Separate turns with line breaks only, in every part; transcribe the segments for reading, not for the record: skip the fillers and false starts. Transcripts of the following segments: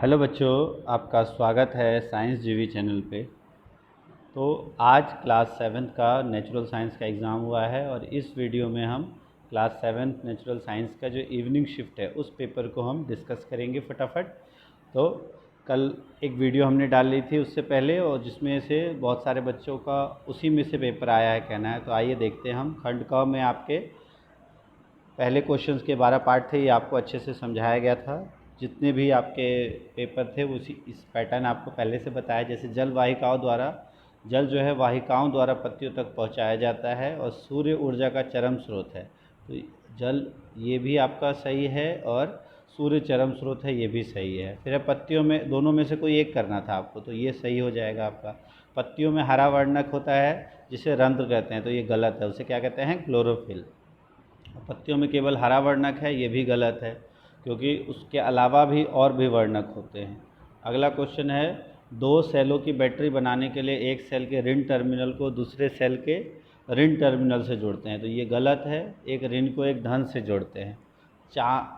Hello बच्चों, आपका स्वागत है साइंस जीवी चैनल पे। तो आज क्लास 7th का नेचुरल साइंस का एग्ज़ाम हुआ है और इस वीडियो में हम क्लास 7th नेचुरल साइंस का जो इवनिंग शिफ्ट है उस पेपर को हम डिस्कस करेंगे फटाफट। तो कल एक वीडियो हमने डाल ली थी उससे पहले, और जिसमें से बहुत सारे बच्चों का उसी में से पेपर आया है कहना है। तो आइए देखते हैं हम। खंड क में आपके पहले क्वेश्चंस के 12 पार्ट थे, ये आपको अच्छे से समझाया गया था। जितने भी आपके पेपर थे उसी इस पैटर्न आपको पहले से बताया। जैसे जल वाहिकाओं द्वारा, जल जो है वाहिकाओं द्वारा पत्तियों तक पहुंचाया जाता है और सूर्य ऊर्जा का चरम स्रोत है। तो जल ये भी आपका सही है और सूर्य चरम स्रोत है, ये भी सही है। फिर पत्तियों में दोनों में से कोई एक करना था आपको, तो ये सही हो जाएगा आपका। पत्तियों में हरा वर्णक होता है जिसे रंध्र कहते हैं, तो ये गलत है, उसे क्या कहते हैं? क्लोरोफिल। पत्तियों में केवल हरा वर्णक है, ये भी गलत है, क्योंकि उसके अलावा भी और भी वर्णक होते हैं। अगला क्वेश्चन है, दो सेलों की बैटरी बनाने के लिए एक सेल के ऋण टर्मिनल को दूसरे सेल के ऋण टर्मिनल से जोड़ते हैं, तो ये गलत है। एक ऋण को एक धन से जोड़ते हैं।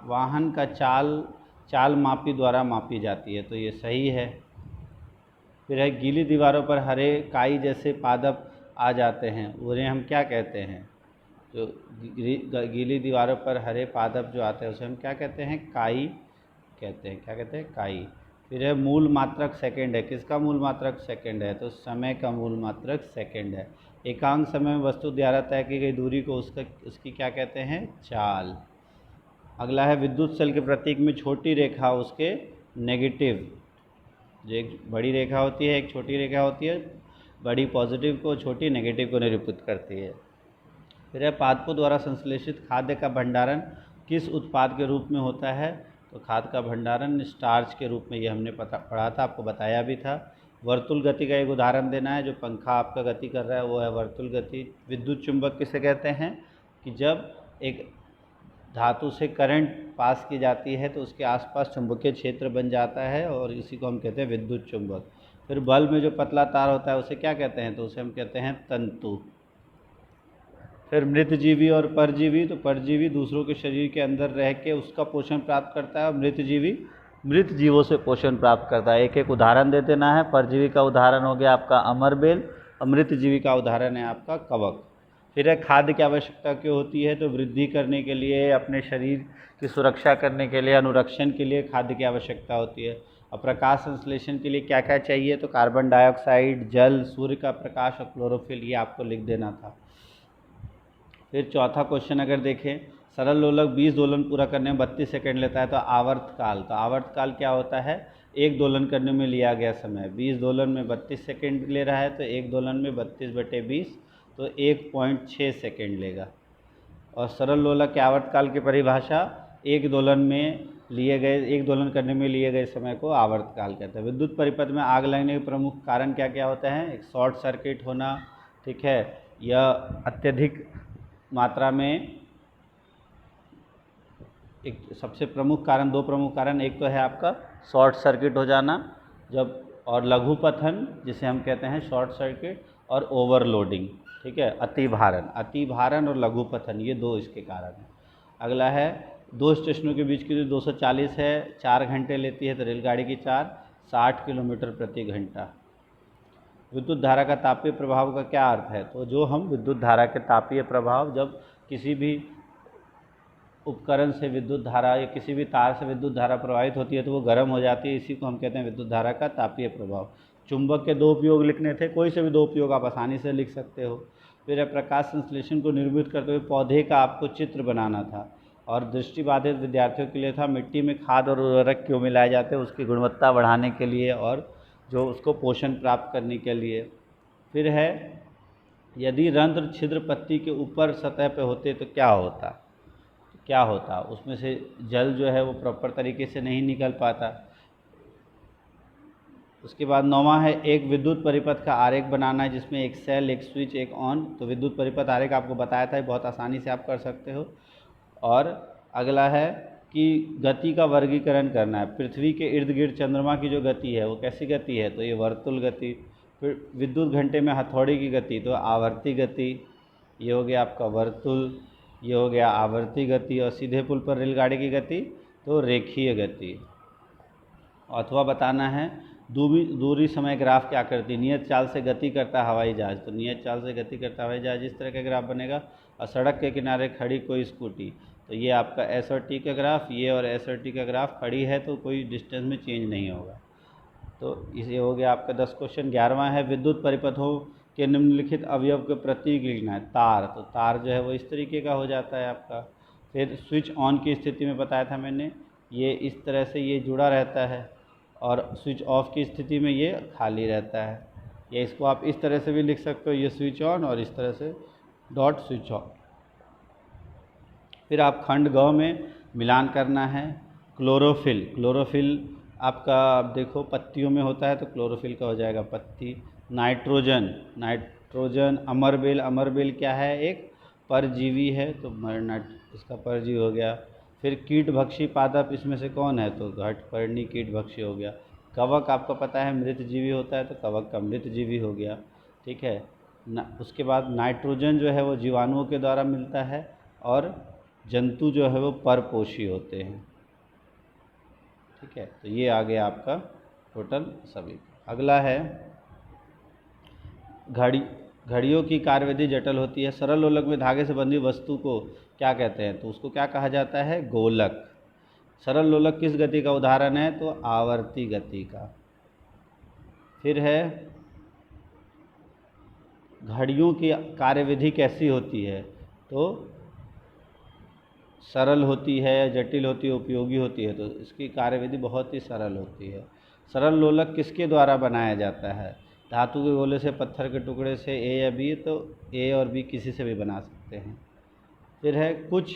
वाहन का चाल मापी द्वारा मापी जाती है, तो ये सही है। फिर है, गीली दीवारों पर हरे काई जैसे पादप आ जाते हैं, उन्हें हम क्या कहते हैं? जो गीली दीवारों पर हरे पादप जो आते हैं उसे हम क्या कहते हैं? काई कहते हैं। क्या कहते हैं? काई। फिर है, मूल मात्रक सेकंड है। किसका मूल मात्रक सेकंड है? तो समय का मूल मात्रक सेकंड है। एकांक समय में वस्तु द्वारा तय की गई दूरी को उसकी क्या कहते हैं? चाल। अगला है, विद्युत सेल के प्रतीक में छोटी रेखा उसके नेगेटिव, जो एक बड़ी रेखा होती है एक छोटी रेखा होती है, बड़ी पॉजिटिव को छोटी नेगेटिव को निरूपित करती है। फिर है, पादपों द्वारा संश्लेषित खाद्य का भंडारण किस उत्पाद के रूप में होता है? तो खाद्य का भंडारण स्टार्च के रूप में, ये हमने पढ़ा था, आपको बताया भी था। वर्तुल गति का एक उदाहरण देना है। जो पंखा आपका गति कर रहा है वो है वर्तुल गति। विद्युत चुंबक किसे कहते हैं? कि जब एक धातु से करंट पास की जाती है तो उसके आसपास चुंबकीय क्षेत्र बन जाता है, और इसी को हम कहते हैं विद्युत चुंबक। फिर बल्ब में जो पतला तार होता है उसे क्या कहते हैं? तो उसे हम कहते हैं तंतु। फिर मृतजीवी और परजीवी, तो परजीवी दूसरों के शरीर के अंदर रह के उसका पोषण प्राप्त करता है, और मृतजीवी मृत जीवों से पोषण प्राप्त करता है। एक एक उदाहरण दे देना है। परजीवी का उदाहरण हो गया आपका अमरबेल, और मृतजीवी का उदाहरण है आपका कवक। फिर है, खाद्य की आवश्यकता क्यों होती है? तो वृद्धि करने के लिए, अपने शरीर की सुरक्षा करने के लिए, अनुरक्षण के लिए खाद्य की आवश्यकता होती है। और प्रकाश संश्लेषण के लिए क्या क्या चाहिए? तो कार्बन डाइऑक्साइड, जल, सूर्य का प्रकाश और क्लोरोफिल, ये आपको लिख देना था। फिर चौथा क्वेश्चन अगर देखें, सरल लोलक 20 दोलन पूरा करने में 32 सेकंड लेता है, तो आवर्तकाल, तो आवर्तकाल क्या होता है? एक दोलन करने में लिया गया समय। 20 दोलन में 32 सेकंड ले रहा है, तो एक दोलन में 32/20, तो 1.6 सेकंड लेगा। और सरल लोलक के आवर्तकाल की परिभाषा, एक दोलन करने में लिए गए समय को आवर्तकाल कहते हैं। विद्युत परिपथ में आग लगने के प्रमुख कारण क्या क्या होते हैं? एक शॉर्ट सर्किट होना, ठीक है, यह अत्यधिक मात्रा में, एक सबसे प्रमुख कारण, दो प्रमुख कारण, एक तो है आपका शॉर्ट सर्किट हो जाना जब, और लघुपथन जिसे हम कहते हैं शॉर्ट सर्किट, और ओवरलोडिंग, ठीक है, अतिभारण और लघुपथन, ये दो इसके कारण हैं। अगला है, दो स्टेशनों के बीच की दूरी 240 है, 4 घंटे लेती है, तो रेलगाड़ी की 60 किलोमीटर प्रति घंटा। विद्युत धारा का तापीय प्रभाव का क्या अर्थ है? तो जो हम विद्युत धारा के तापीय प्रभाव, जब किसी भी उपकरण से विद्युत धारा या किसी भी तार से विद्युत धारा प्रवाहित होती है तो वो गर्म हो जाती है, इसी को हम कहते हैं विद्युत धारा का तापीय प्रभाव। चुंबक के दो उपयोग लिखने थे, कोई से भी दो उपयोग आप आसानी से लिख सकते हो। फिर प्रकाश संश्लेषण को निर्मित करते हुए पौधे का आपको चित्र बनाना था, और दृष्टिबाधित विद्यार्थियों के लिए था मिट्टी में खाद और उर्वरक क्यों मिलाए जाते हैं? उसकी गुणवत्ता बढ़ाने के लिए और जो उसको पोषण प्राप्त करने के लिए। फिर है, यदि रंध्र छिद्र पत्ती के ऊपर सतह पे होते तो क्या होता? उसमें से जल जो है वो प्रॉपर तरीके से नहीं निकल पाता। उसके बाद 9वां है, एक विद्युत परिपथ का आरेख बनाना है जिसमें एक सेल, एक स्विच, एक ऑन। तो विद्युत परिपथ आरेख आपको बताया था, बहुत आसानी से आप कर सकते हो। और अगला है कि गति का वर्गीकरण करना है। पृथ्वी के इर्द गिर्द चंद्रमा की जो गति है वो कैसी गति है? तो ये वर्तुल गति। फिर विद्युत घंटे में हथौड़ी की गति, तो आवर्ती गति, ये हो गया आपका वर्तुल, ये हो गया आवर्ती गति। और सीधे पुल पर रेलगाड़ी की गति, तो रेखीय गति। अथवा बताना है दूरी समय ग्राफ क्या करती है। नियत चाल से गति करता हवाई जहाज़, तो नियत चाल से गति करता हवाई जहाज़ इस तरह का ग्राफ बनेगा। और सड़क के किनारे खड़ी कोई स्कूटी, तो ये आपका एस और टी का ग्राफ, ये और एस और टी का ग्राफ। खड़ी है तो कोई डिस्टेंस में चेंज नहीं होगा। तो इसे हो गया आपका 10 क्वेश्चन। 11वां है विद्युत परिपथों के निम्नलिखित अवयव के प्रतीक लिखना है। तार, तो तार जो है वो इस तरीके का हो जाता है आपका। फिर स्विच ऑन की स्थिति में बताया था मैंने, ये इस तरह से ये जुड़ा रहता है, और स्विच ऑफ की स्थिति में ये खाली रहता है। या इसको आप इस तरह से भी लिख सकते हो, ये स्विच ऑन और इस तरह से डॉट स्विच ऑफ। फिर आप खंड ग में मिलान करना है। क्लोरोफिल, क्लोरोफिल आपका आप देखो पत्तियों में होता है, तो क्लोरोफिल का हो जाएगा पत्ती। नाइट्रोजन, नाइट्रोजन अमरबेल, अमरबेल क्या है, एक परजीवी है, तो इसका परजीवी हो गया। फिर कीटभक्षी पादप इसमें से कौन है, तो घटपर्णी कीटभक्षी हो गया। कवक आपको पता है मृतजीवी होता है, तो कवक का मृतजीवी हो गया। ठीक है उसके बाद नाइट्रोजन जो है वो जीवाणुओं के द्वारा मिलता है, और जंतु जो है वो परपोषी होते हैं। ठीक है, तो ये आ गया आपका टोटल सभी। अगला है घड़ियों की कार्यविधि जटिल होती है। सरल लोलक में धागे से बंधी वस्तु को क्या कहते हैं, तो उसको क्या कहा जाता है, गोलक। सरल लोलक किस गति का उदाहरण है, तो आवर्ती गति का। फिर है घड़ियों की कार्यविधि कैसी होती है, तो सरल होती है, जटिल होती है, उपयोगी होती है, तो इसकी कार्यविधि बहुत ही सरल होती है। सरल लोलक किसके द्वारा बनाया जाता है, धातु के गोले से, पत्थर के टुकड़े से, ए या बी, तो ए और बी किसी से भी बना सकते हैं। फिर है कुछ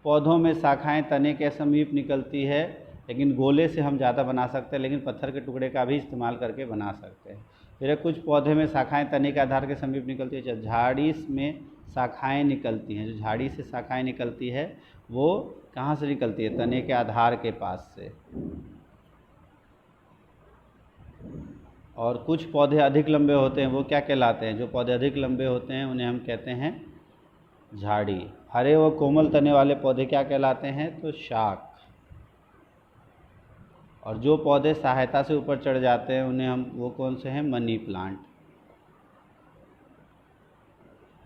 पौधों में शाखाएं तने के समीप निकलती है, लेकिन गोले से हम ज़्यादा बना सकते हैं, लेकिन पत्थर के टुकड़े का भी इस्तेमाल करके बना सकते हैं। फिर है कुछ पौधे में शाखाएं तने के आधार के समीप निकलती है। झाड़ी में शाखाएं निकलती हैं, जो झाड़ी से शाखाएं निकलती है वो कहाँ से निकलती है, तने के आधार के पास से। और कुछ पौधे अधिक लंबे होते हैं, वो क्या कहलाते हैं, जो पौधे अधिक लंबे होते हैं उन्हें हम कहते हैं झाड़ी। हरे व कोमल तने वाले पौधे क्या कहलाते हैं, तो शाख। और जो पौधे सहायता से ऊपर चढ़ जाते हैं उन्हें हम, वो कौन से हैं, मनी प्लांट।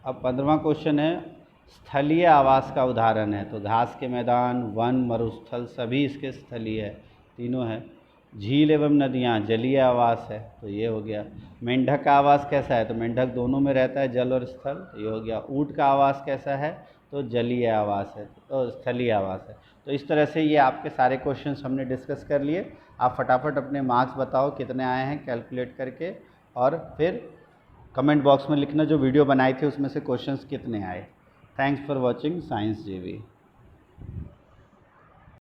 अब 15वां क्वेश्चन है स्थलीय आवास का उदाहरण है, तो घास के मैदान, वन, मरुस्थल सभी इसके स्थलीय है, तीनों है। झील एवं नदियाँ जलीय आवास है, तो ये हो गया। मेंढक का आवास कैसा है, तो मेंढक दोनों में रहता है, जल और स्थल, तो ये हो गया। ऊँट का आवास कैसा है, तो जलीय आवास है, तो स्थलीय आवास है। तो इस तरह से ये आपके सारे क्वेश्चंस हमने डिस्कस कर लिए। आप फटाफट अपने मार्क्स बताओ कितने आए हैं कैलकुलेट करके, और फिर कमेंट बॉक्स में लिखना जो वीडियो बनाई थी उसमें से क्वेश्चंस कितने आए। थैंक्स फॉर वॉचिंग साइंस जीवी।